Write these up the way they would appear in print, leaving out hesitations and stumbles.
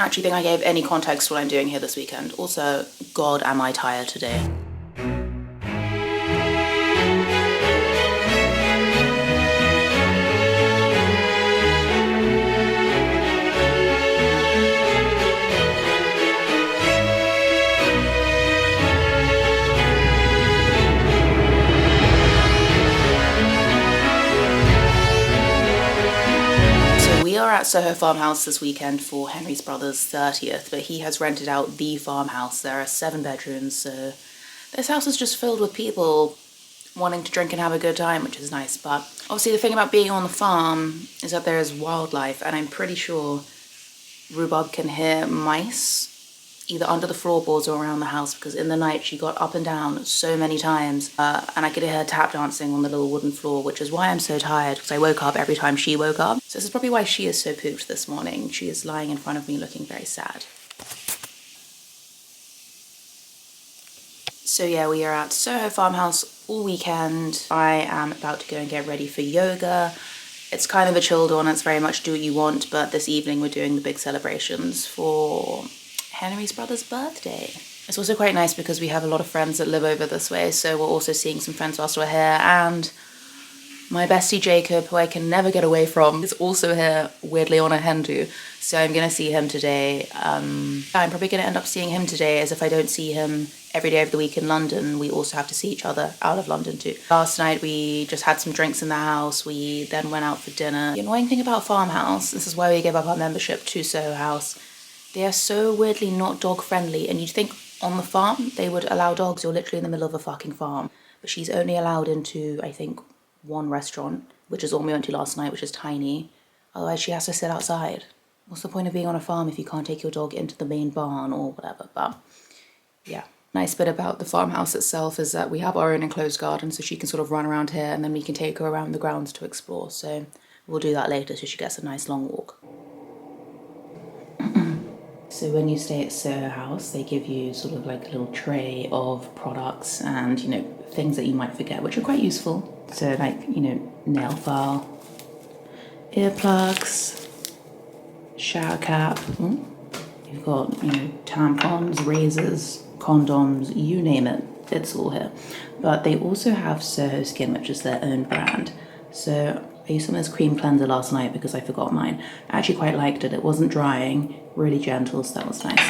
actually think I gave any context to what I'm doing here this weekend. Also, God, am I tired today. We are at Soho Farmhouse this weekend for Henry's brother's 30th, but he has rented out the farmhouse. There are 7 bedrooms, so this house is just filled with people wanting to drink and have a good time, which is nice. But obviously the thing about being on the farm is that there is wildlife, and I'm pretty sure Rhubarb can hear mice either under the floorboards or around the house, because in the night she got up and down so many times, and I could hear her tap dancing on the little wooden floor, which is why I'm so tired, because I woke up every time she woke up. So this is probably why she is so pooped this morning. She is lying in front of me looking very sad. So yeah, we are at Soho Farmhouse all weekend. I am about to go and get ready for yoga. It's kind of a chilled one, it's very much do what you want, but this evening we're doing the big celebrations for Henry's brother's birthday. It's also quite nice because we have a lot of friends that live over this way, so we're also seeing some friends whilst we're here, and my bestie Jacob, who I can never get away from, is also here, weirdly on a hen do, so I'm gonna see him today. I'm probably gonna end up seeing him today, as if I don't see him every day of the week in London, we also have to see each other out of London too. Last night we just had some drinks in the house, we then went out for dinner. The annoying thing about Farmhouse, this is why we gave up our membership to Soho House, they are so weirdly not dog friendly, and you'd think on the farm they would allow dogs, you're literally in the middle of a fucking farm. But she's only allowed into, I think, one restaurant, which is the one we went to last night, which is tiny. Otherwise she has to sit outside. What's the point of being on a farm if you can't take your dog into the main barn or whatever? But yeah. Nice bit about the farmhouse itself is that we have our own enclosed garden, so she can sort of run around here, and then we can take her around the grounds to explore. So we'll do that later, so she gets a nice long walk. So when you stay at Soho House, they give you sort of like a little tray of products and, you know, things that you might forget, which are quite useful. So like, you know, nail file, earplugs, shower cap. You've got, you know, tampons, razors, condoms, you name it, it's all here. But they also have Soho Skin, which is their own brand. So I used some of this cream cleanser last night because I forgot mine. I actually quite liked it. It wasn't drying, really gentle, so that was nice.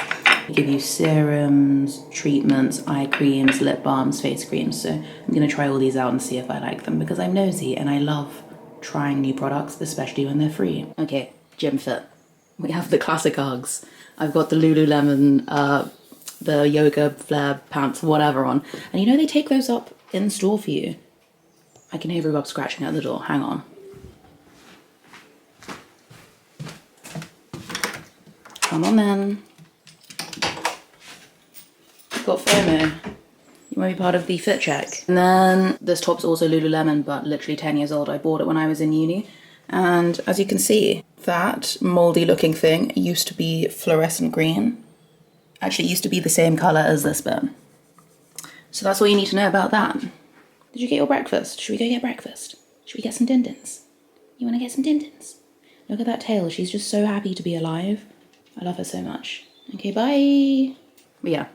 They give you serums, treatments, eye creams, lip balms, face creams. So I'm gonna try all these out and see if I like them, because I'm nosy and I love trying new products, especially when they're free. Okay, gym fit. We have the classic Uggs. I've got the Lululemon, the yoga flare pants, whatever on. And you know they take those up in store for you. I can hear Rhubarb scratching at the door, hang on. Come on then. You've got FOMO. You might be part of the fit check. And then this top's also Lululemon, but literally 10 years old. I bought it when I was in uni. And as you can see, that moldy looking thing used to be fluorescent green. Actually, it used to be the same color as this bit. So that's all you need to know about that. Did you get your breakfast? Should we go get breakfast? Should we get some din-dins? You wanna get some din-dins? Look at that tail, she's just so happy to be alive. I love her so much. Okay, bye. But yeah.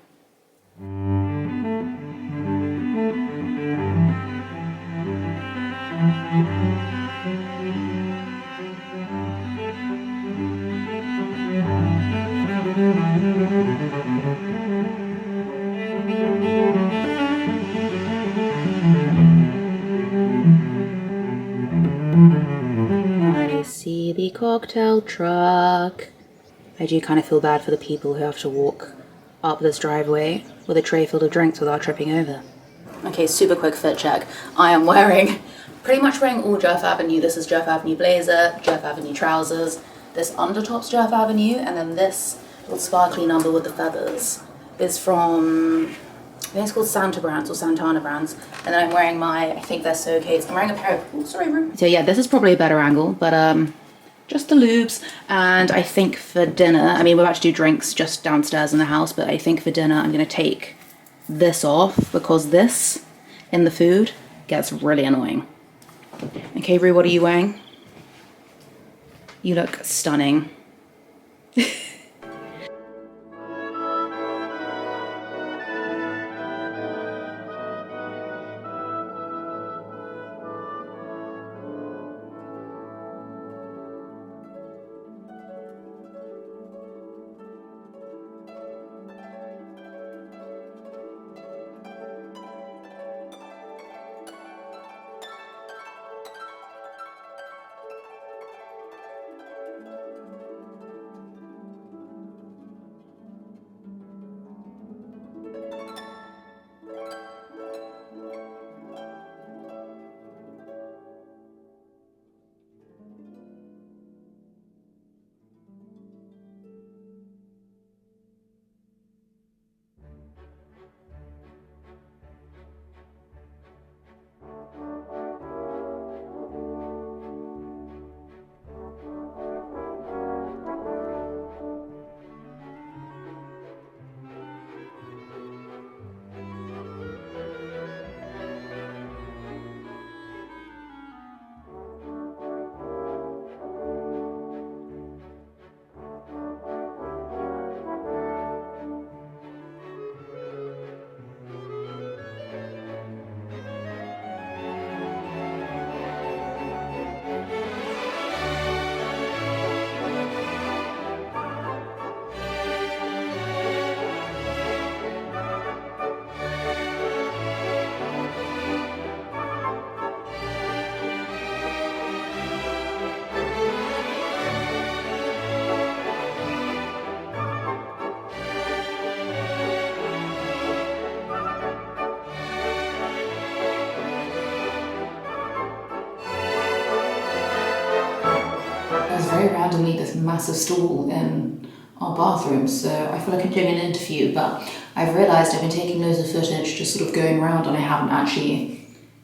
I see the cocktail truck. I do kind of feel bad for the people who have to walk up this driveway with a tray filled of drinks without tripping over. Okay, super quick fit check. I am pretty much wearing all Jeff Avenue. This is Jeff Avenue blazer, Jeff Avenue trousers, this undertop's Jeff Avenue, and then this little sparkly number with the feathers is from, I think it's called Santa Brands or Santana Brands. And then I'm wearing I think they're so okay. I'm wearing a pair of, oh, sorry, room. So yeah, this is probably a better angle, but just the lubes. And I think for dinner, I mean, we're about to do drinks just downstairs in the house, but I think for dinner I'm gonna take this off because this in the food gets really annoying. Okay, Rue, what are you wearing? You look stunning. very randomly this massive stool in our bathroom, so I feel like I'm doing an interview, but I've realised I've been taking loads of footage just sort of going around and I haven't actually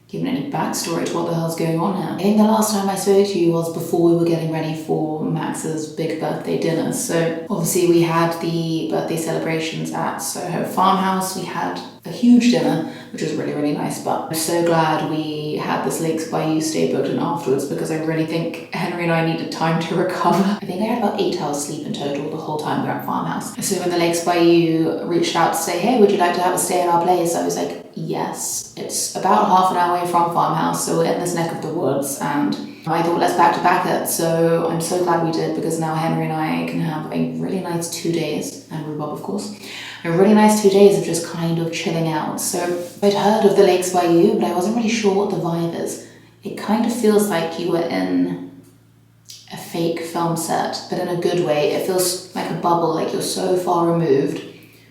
given any backstory to what the hell's going on here. I think the last time I spoke to you was before we were getting ready for Max's big birthday dinner. So obviously we had the birthday celebrations at Soho Farmhouse. We had a huge dinner, which was really, really nice, but I'm so glad we had this Lakes by You stay booked in afterwards because I really think Henry and I needed time to recover. I think I had about 8 hours sleep in total the whole time we were at Farmhouse. So when the Lakes by You reached out to say, hey, would you like to have a stay at our place? I was like, yes. It's about half an hour away from Farmhouse, so we're in this neck of the woods, and I thought let's back to back it. So I'm so glad we did, because now Henry and I can have a really nice 2 days, and Rhubarb of course, a really nice 2 days of just kind of chilling out. So I'd heard of the Lakes by You, but I wasn't really sure what the vibe is. It kind of feels like you were in a fake film set, but in a good way. It feels like a bubble, like you're so far removed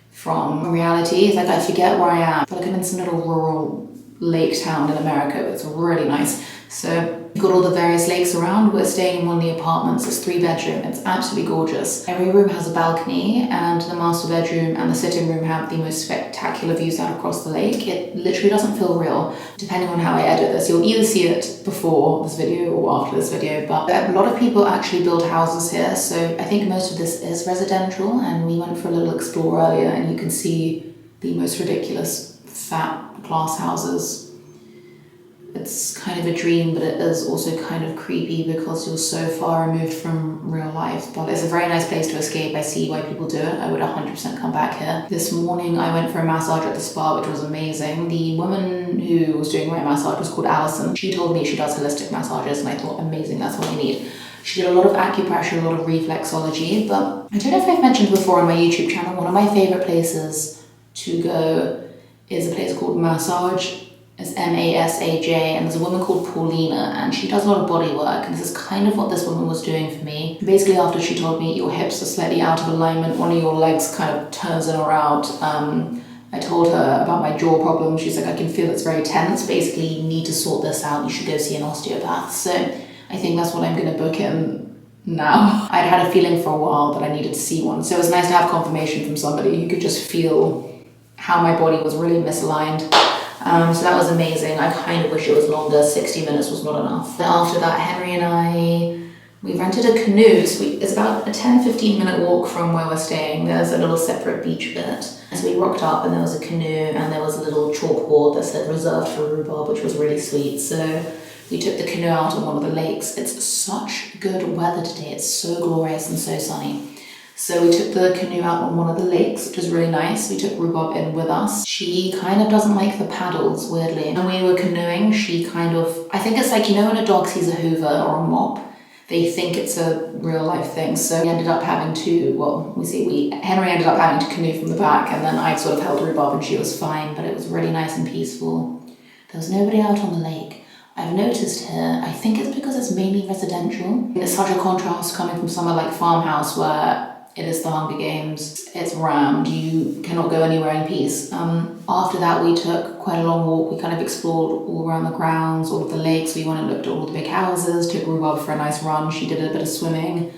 from reality. It's like I forget where I am. I feel like I'm in some little rural lake town in America. It's really nice. So you've got all the various lakes around. We're staying in one of the apartments. It's 3-bedroom. It's absolutely gorgeous. Every room has a balcony, and the master bedroom and the sitting room have the most spectacular views out across the lake. It literally doesn't feel real. Depending on how I edit this, you'll either see it before this video or after this video, but a lot of people actually build houses here, so I think most of this is residential, and we went for a little explore earlier and you can see the most ridiculous fat glass houses. It's kind of a dream, but it is also kind of creepy because you're so far removed from real life. But it's a very nice place to escape. I see why people do it. I would 100% come back here. This morning I went for a massage at the spa, which was amazing. The woman who was doing my massage was called Alison. She told me she does holistic massages, and I thought, amazing, that's what I need. She did a lot of acupressure, a lot of reflexology, but I don't know if I've mentioned before on my YouTube channel, one of my favourite places to go is a place called Massage. It's M-A-S-A-J, and there's a woman called Paulina, and she does a lot of body work, and this is kind of what this woman was doing for me. Basically, after she told me your hips are slightly out of alignment, one of your legs kind of turns in or out, I told her about my jaw problem. She's like, I can feel it's very tense. Basically, you need to sort this out. You should go see an osteopath. So I think that's what I'm going to book in now. I'd had a feeling for a while that I needed to see one, so it was nice to have confirmation from somebody who could just feel how my body was really misaligned. So that was amazing. I kind of wish it was longer. 60 minutes was not enough. Then after that, Henry and we rented a canoe. So it's about a 10-15 minute walk from where we're staying. There's a little separate beach bit. So we rocked up and there was a canoe and there was a little chalkboard that said reserved for Rhubarb, which was really sweet. So we took the canoe out on one of the lakes. It's such good weather today. It's so glorious and so sunny. So we took the canoe out on one of the lakes, which was really nice. We took Rhubarb in with us. She kind of doesn't like the paddles, weirdly. When we were canoeing, she kind of, I think it's like, you know when a dog sees a hoover or a mop, they think it's a real life thing. So we ended up having to, Henry ended up having to canoe from the back, and then I sort of held Rhubarb and she was fine, but it was really nice and peaceful. There was nobody out on the lake. I've noticed here, I think it's because it's mainly residential. It's such a contrast coming from somewhere like Farmhouse where it is the Hunger Games, it's rammed, you cannot go anywhere in peace. After that we took quite a long walk. We kind of explored all around the grounds, all of the lakes. We went and looked at all the big houses, took Rhubarb for a nice run. She did a bit of swimming,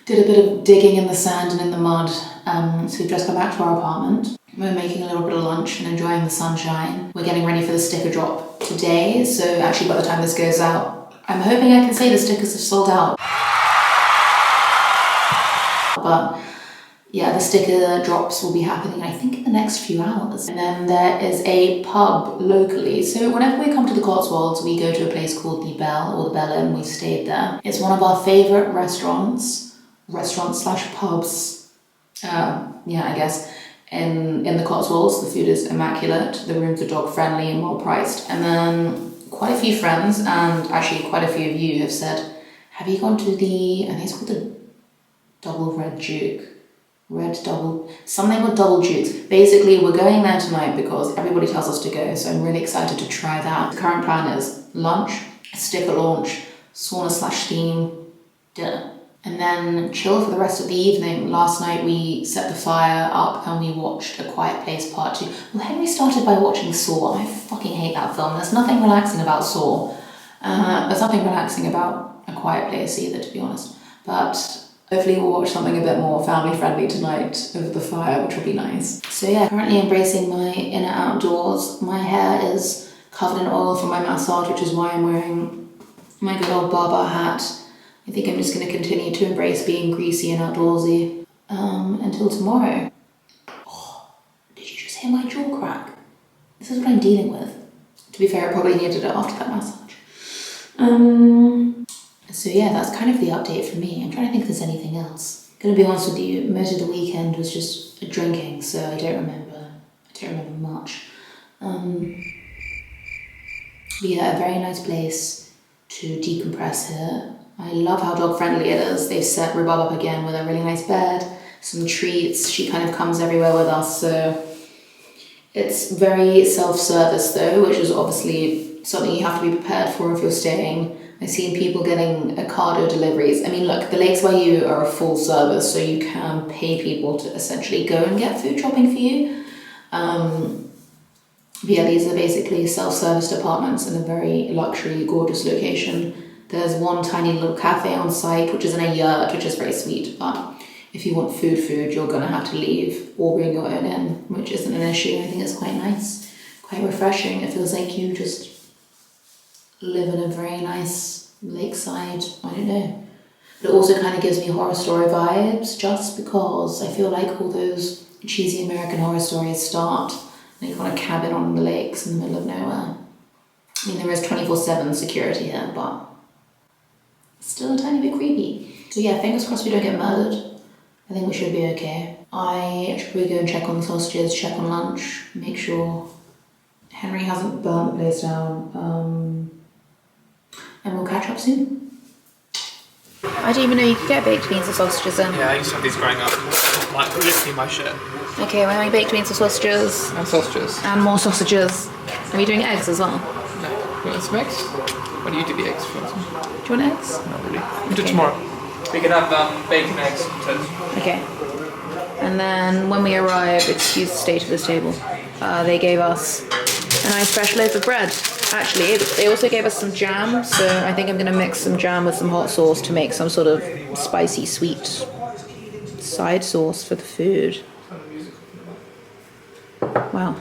did a bit of digging in the sand and in the mud. So we've just come back to our apartment. We're making a little bit of lunch and enjoying the sunshine. We're getting ready for the sticker drop today, so actually by the time this goes out, I'm hoping I can say the stickers are sold out. But yeah, the sticker drops will be happening, I think, in the next few hours. And then there is a pub locally. So whenever we come to the Cotswolds, we go to a place called the Bell, or the Bell Inn. We've stayed there. It's one of our favourite restaurants slash pubs, I guess, in the Cotswolds. The food is immaculate. The rooms are dog friendly and well priced. And then quite a few friends, and actually quite a few of you have said, have you gone to I think it's called the Double Red Duke. Something with Double Dukes. Basically, we're going there tonight because everybody tells us to go, so I'm really excited to try that. The current plan is lunch, sticker launch, sauna/steam, dinner, and then chill for the rest of the evening. Last night we set the fire up and we watched A Quiet Place Part 2. Well, Henry started by watching Saw. I fucking hate that film. There's nothing relaxing about Saw. There's nothing relaxing about A Quiet Place either, to be honest. But hopefully we'll watch something a bit more family friendly tonight over the fire, which will be nice. So yeah, currently embracing my inner outdoors. My hair is covered in oil from my massage, which is why I'm wearing my good old Baba hat. I think I'm just going to continue to embrace being greasy and outdoorsy until tomorrow. Oh, did you just hear my jaw crack? This is what I'm dealing with. To be fair, I probably needed it after that massage. So yeah, that's kind of the update for me. I'm trying to think if there's anything else. I'm gonna be honest with you, most of the weekend was just drinking, so I don't remember much. But yeah, a very nice place to decompress here. I love how dog friendly it is. They've set Rhubarb up again with a really nice bed, some treats. She kind of comes everywhere with us, so it's very self-service though, which is obviously something you have to be prepared for if you're staying. I've seen people getting Ocado deliveries. I mean, look, the Lakes by You are a full service, so you can pay people to essentially go and get food shopping for you. But yeah, these are basically self-service apartments in a very luxury, gorgeous location. There's one tiny little cafe on site, which is in a yurt, which is very sweet. But if you want food, you're gonna have to leave or bring your own in, which isn't an issue. I think it's quite nice, quite refreshing. It feels like you just live in a very nice lakeside, I don't know. But it also kind of gives me horror story vibes, just because I feel like all those cheesy American horror stories start like on a cabin on the lakes in the middle of nowhere. I mean, there is 24/7 security here, but it's still a tiny bit creepy. So yeah, fingers crossed we don't get murdered. I think we should be okay. I should probably go and check on the sausages, check on lunch, make sure Henry hasn't burnt the place down. And we'll catch up soon. I didn't even know you could get baked beans and sausages in. Yeah, I used to have these growing up. Like, literally my shit. Okay, we're having baked beans and sausages. And sausages. And more sausages. Are we doing eggs as well? No. You want some eggs? Why do you do the eggs first? Do you want eggs? Not really. We'll do it tomorrow. We can have bacon, eggs, and toast. Okay. And then when we arrive, excuse the state of this table, they gave us a nice fresh loaf of bread. Actually, they also gave us some jam, so I think I'm going to mix some jam with some hot sauce to make some sort of spicy, sweet side sauce for the food. Wow.